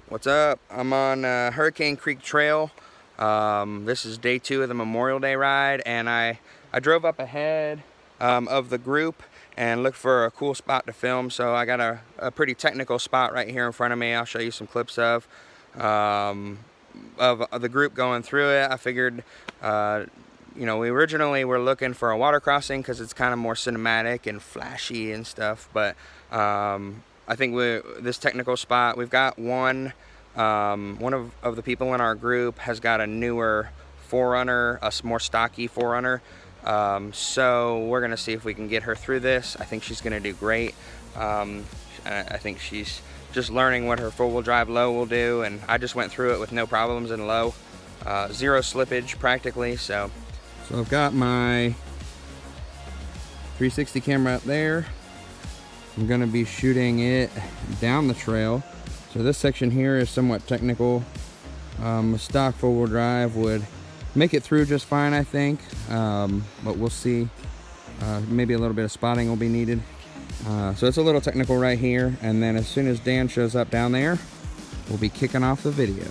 What's up? I'm on Hurricane Creek Trail. This is day 2 of the Memorial Day ride, and I drove up ahead of the group and looked for a cool spot to film. So I got a pretty technical spot right here in front of me. I'll show you some clips of the group going through it. I figured, you know, we originally were looking for a water crossing because it's kind of more cinematic and flashy and stuff, but I think this technical spot, we've got one of the people in our group has got a newer 4Runner, a more stocky 4Runner. So we're gonna see if we can get her through this. I think she's gonna do great. I think she's just learning what her four-wheel drive low will do, and I just went through it with no problems in low. Zero slippage practically. So I've got my 360 camera up there. I'm gonna be shooting it down the trail. So this section here is somewhat technical. A stock four-wheel drive would make it through just fine, I think, but we'll see. Maybe a little bit of spotting will be needed. So it's a little technical right here, and then as soon as Dan shows up down there, we'll be kicking off the video.